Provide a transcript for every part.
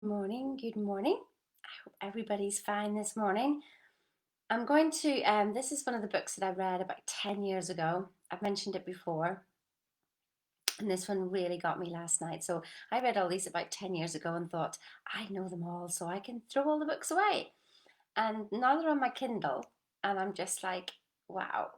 Morning, good morning. I hope everybody's fine this morning. I'm going to, this is one of the books that I read about 10 years ago. I've mentioned it before, and this one really got me last night. So I read all these about 10 years ago and thought, I know them all, so I can throw all the books away. And now they're on my Kindle, and I'm just like, wow,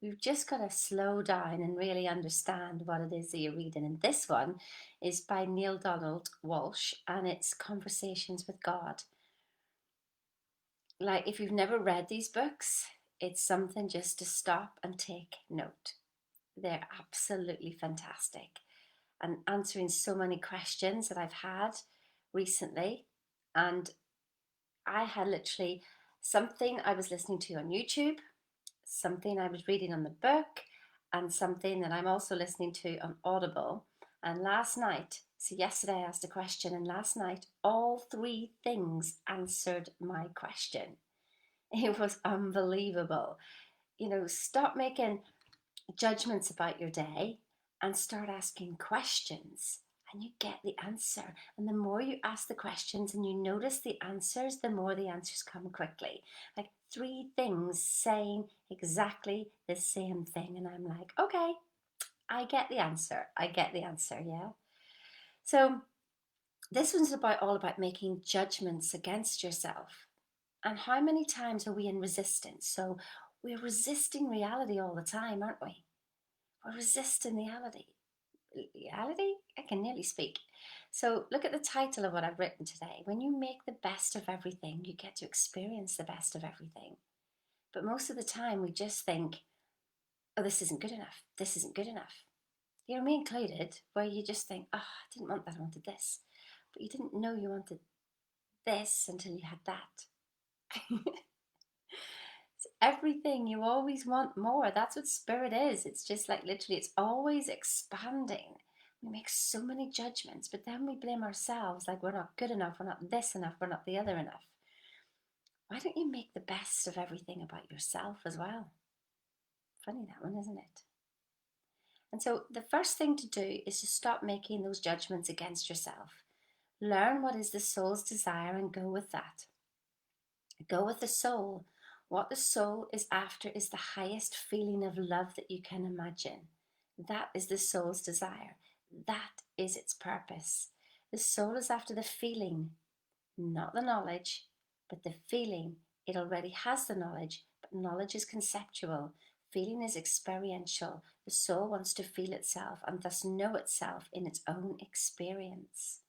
you've just got to slow down and really understand what it is that you're reading. And this one is by Neale Donald Walsch, and it's Conversations with God. Like, if you've never read these books, it's something just to stop and take note. They're absolutely fantastic and answering so many questions that I've had recently. And I had literally something I was listening to on YouTube, something I was reading on the book, and something that I'm also listening to on Audible. And last night, so yesterday I asked a question, and last night all three things answered my question. It was unbelievable. Stop making judgments about your day and start asking questions, and you get the answer. And the more you ask the questions and you notice the answers, the more the answers come quickly. Like three things saying exactly the same thing. And I'm like, okay, I get the answer. I get the answer. Yeah. So this one's all about making judgments against yourself. And how many times are we in resistance? So we're resisting reality all the time, aren't we? We're resisting reality. Reality? I can nearly speak. So look at the title of what I've written today. When you make the best of everything, you get to experience the best of everything. But most of the time, we just think, oh, this isn't good enough. This isn't good enough. Me included, where you just think, oh, I didn't want that, I wanted this. But you didn't know you wanted this until you had that. Everything, you always want more. That's what spirit is. It's just like literally, it's always expanding. We make so many judgments, but then we blame ourselves like we're not good enough, we're not this enough, we're not the other enough. Why don't you make the best of everything about yourself as well? Funny that one, isn't it? And so the first thing to do is to stop making those judgments against yourself. Learn what is the soul's desire and go with that. Go with the soul. What the soul is after is the highest feeling of love that you can imagine. That is the soul's desire. That is its purpose. The soul is after the feeling, not the knowledge, but the feeling. It already has the knowledge, but knowledge is conceptual. Feeling is experiential. The soul wants to feel itself and thus know itself in its own experience.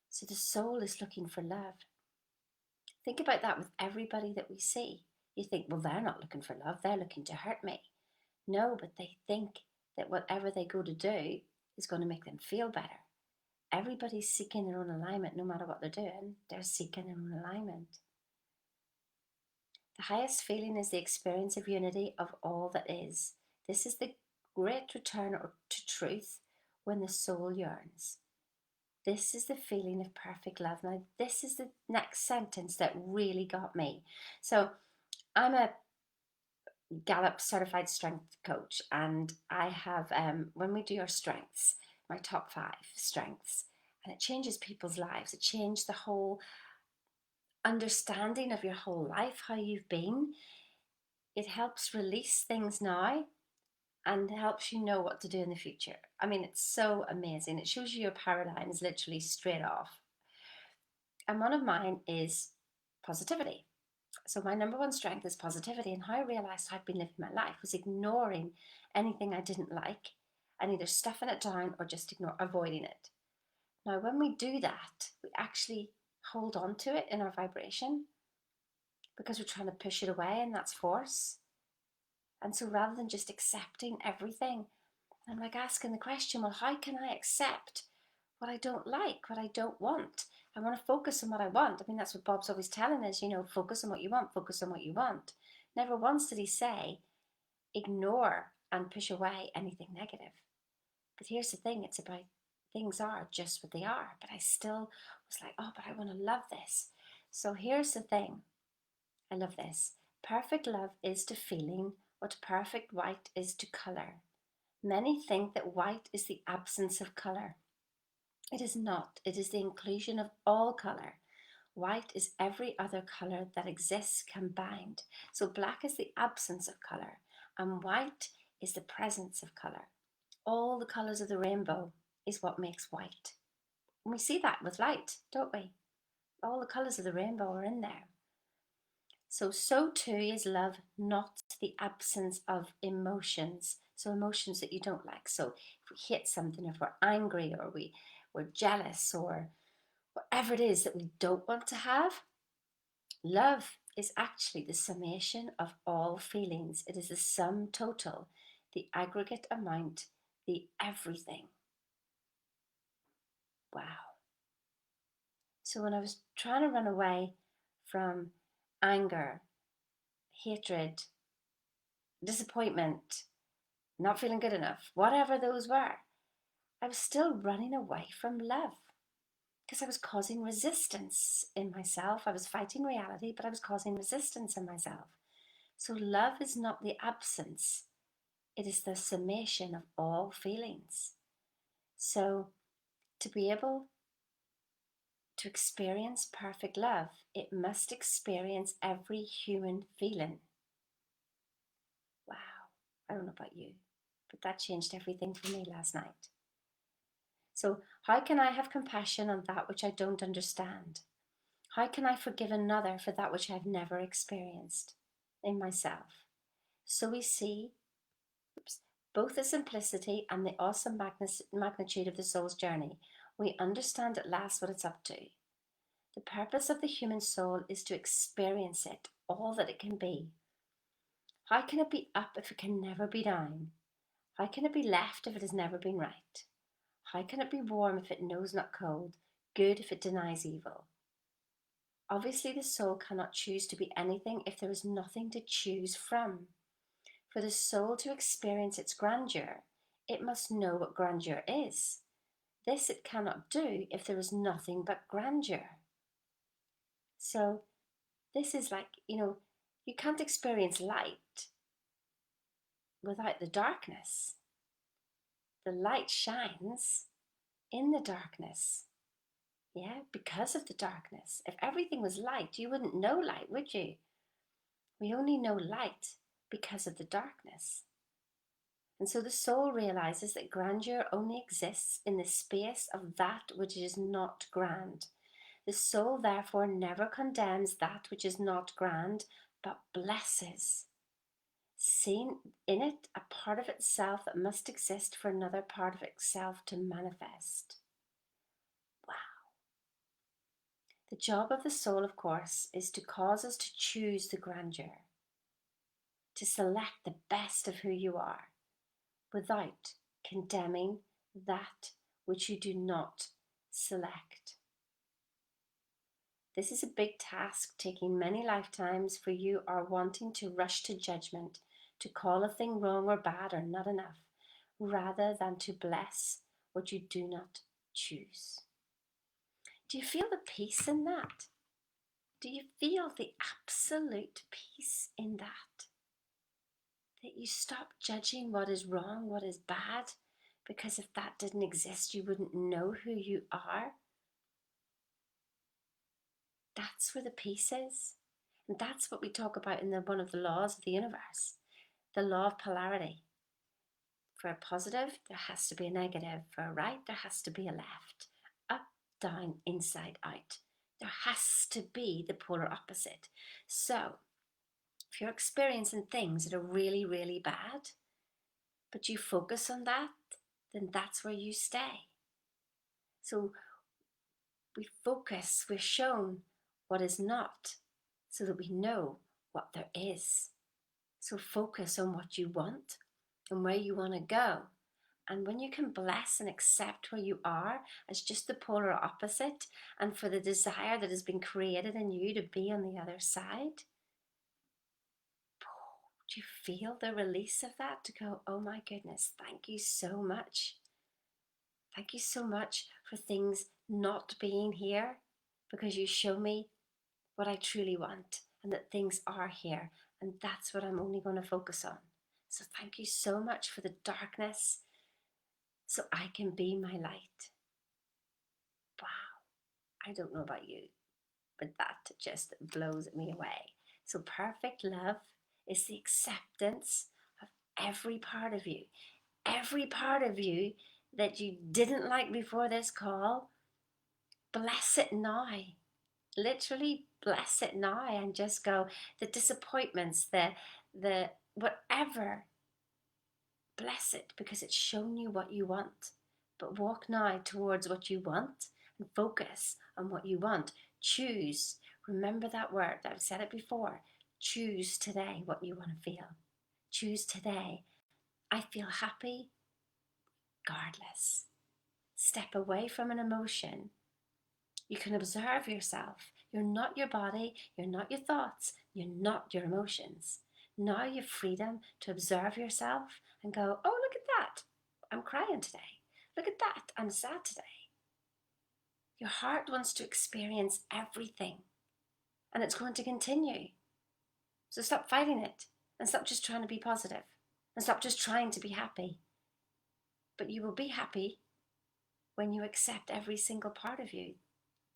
So the soul is looking for love. Think about that with everybody that we see. You think, well, they're not looking for love, they're looking to hurt me. No, but they think that whatever they go to do is going to make them feel better. Everybody's seeking their own alignment, no matter what they're doing, they're seeking their own alignment. The highest feeling is the experience of unity of all that is. This is the great return to truth when the soul yearns. This is the feeling of perfect love. Now, this is the next sentence that really got me. So, I'm a Gallup certified strength coach, and I have, when we do our strengths, my top 5 strengths, and it changes people's lives. It changed the whole understanding of your whole life, how you've been. It helps release things now and helps you know what to do in the future. I mean, it's so amazing. It shows you your paradigms literally straight off. And one of mine is positivity. So my number one strength is positivity. And how I realized I'd been living my life was ignoring anything I didn't like and either stuffing it down or just avoiding it. Now, when we do that, we actually hold on to it in our vibration because we're trying to push it away, and that's force. And so rather than just accepting everything, I'm like asking the question, well, how can I accept what I don't like, what I don't want? I want to focus on what I want. I mean, that's what Bob's always telling us, focus on what you want, focus on what you want. Never once did he say, ignore and push away anything negative. But here's the thing, it's about things are just what they are. But I still was like, oh, but I want to love this. So here's the thing. I love this. Perfect love is to feeling what perfect white is to colour. Many think that white is the absence of colour. It is not. It is the inclusion of all colour. White is every other colour that exists combined. So black is the absence of colour, and white is the presence of colour. All the colours of the rainbow is what makes white. And we see that with light, don't we? All the colours of the rainbow are in there. So too is love not the absence of emotions. So emotions that you don't like. So if we hate something, if we're angry or we're jealous or whatever it is that we don't want to have, love is actually the summation of all feelings. It is the sum total, the aggregate amount, the everything. Wow. So when I was trying to run away from anger, hatred, disappointment, not feeling good enough, whatever those were, I was still running away from love because I was causing resistance in myself. I was fighting reality, but I was causing resistance in myself. So love is not the absence, it is the summation of all feelings. So to be able to experience perfect love, it must experience every human feeling. Wow. I don't know about you, but that changed everything for me last night. So, how can I have compassion on that which I don't understand? How can I forgive another for that which I've never experienced in myself? So we see both the simplicity and the awesome magnitude of the soul's journey. We understand at last what it's up to. The purpose of the human soul is to experience it, all that it can be. How can it be up if it can never be down? How can it be left if it has never been right? How can it be warm if it knows not cold, good if it denies evil? Obviously, the soul cannot choose to be anything if there is nothing to choose from. For the soul to experience its grandeur, it must know what grandeur is. This it cannot do if there is nothing but grandeur. So, this is like, you can't experience light without the darkness. The light shines in the darkness. Yeah, because of the darkness. If everything was light, you wouldn't know light, would you? We only know light because of the darkness. And so the soul realizes that grandeur only exists in the space of that which is not grand. The soul therefore never condemns that which is not grand, but blesses, seeing in it a part of itself that must exist for another part of itself to manifest. Wow. The job of the soul, of course, is to cause us to choose the grandeur, to select the best of who you are, without condemning that which you do not select. This is a big task, taking many lifetimes, for you are wanting to rush to judgment, to call a thing wrong or bad or not enough, rather than to bless what you do not choose. Do you feel the peace in that? Do you feel the absolute peace in that? That you stop judging what is wrong, what is bad, because if that didn't exist, you wouldn't know who you are. That's where the peace is. And that's what we talk about in one of the laws of the universe, the law of polarity. For a positive, there has to be a negative. For a right, there has to be a left. Up, down, inside, out. There has to be the polar opposite. So, if you're experiencing things that are really, really bad, but you focus on that, then that's where you stay. So we focus, we're shown what is not, so that we know what there is. So focus on what you want and where you want to go. And when you can bless and accept where you are as just the polar opposite, and for the desire that has been created in you to be on the other side, do you feel the release of that to go, oh my goodness, thank you so much. Thank you so much for things not being here, because you show me what I truly want and that things are here, and that's what I'm only going to focus on. So thank you so much for the darkness so I can be my light. I don't know about you, but that just blows me away. So perfect love is the acceptance of every part of you. Every part of you that you didn't like before this call, bless it now. Literally bless it now and just go, the disappointments, the whatever, bless it because it's shown you what you want. But walk now towards what you want and focus on what you want. Choose. Remember that word. I've said it before. Choose today what you want to feel. Choose today. I feel happy regardless. Step away from an emotion. You can observe yourself. You're not your body. You're not your thoughts. You're not your emotions. Now you have freedom to observe yourself and go, oh, look at that. I'm crying today. Look at that. I'm sad today. Your heart wants to experience everything, and it's going to continue. So stop fighting it and stop just trying to be positive and stop just trying to be happy. But you will be happy when you accept every single part of you.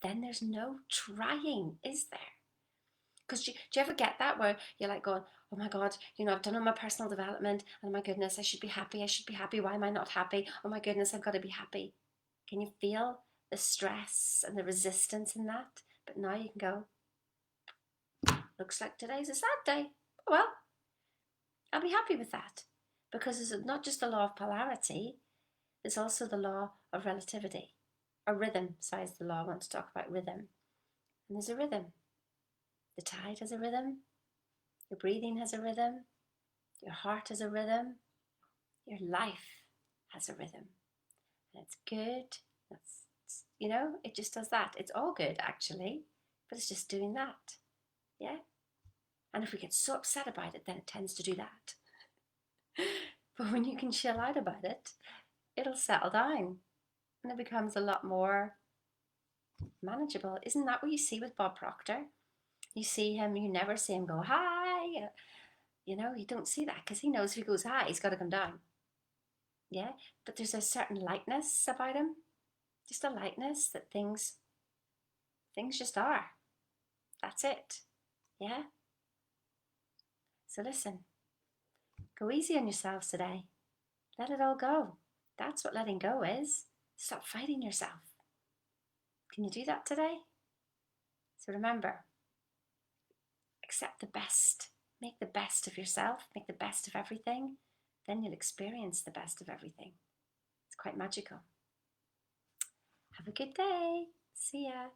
Then there's no trying, is there? Because do you ever get that where you're like going, oh my God, I've done all my personal development and my goodness, I should be happy. I should be happy. Why am I not happy? Oh my goodness, I've got to be happy. Can you feel the stress and the resistance in that? But now you can go, looks like today's a sad day. Oh well, I'll be happy with that. Because it's not just the law of polarity, it's also the law of relativity. Or rhythm, size the law. I want to talk about rhythm. And there's a rhythm. The tide has a rhythm. Your breathing has a rhythm. Your heart has a rhythm. Your life has a rhythm. And it's good. It just does that. It's all good, actually. But it's just doing that. Yeah? And if we get so upset about it, then it tends to do that. But when you can chill out about it, it'll settle down. And it becomes a lot more manageable. Isn't that what you see with Bob Proctor? You see him, you never see him go, hi. You don't see that because he knows if he goes high, he's got to come down. Yeah, but there's a certain lightness about him, just a lightness that things just are. That's it. Yeah. So listen, go easy on yourselves today. Let it all go. That's what letting go is. Stop fighting yourself. Can you do that today? So remember, accept the best. Make the best of yourself. Make the best of everything. Then you'll experience the best of everything. It's quite magical. Have a good day. See ya.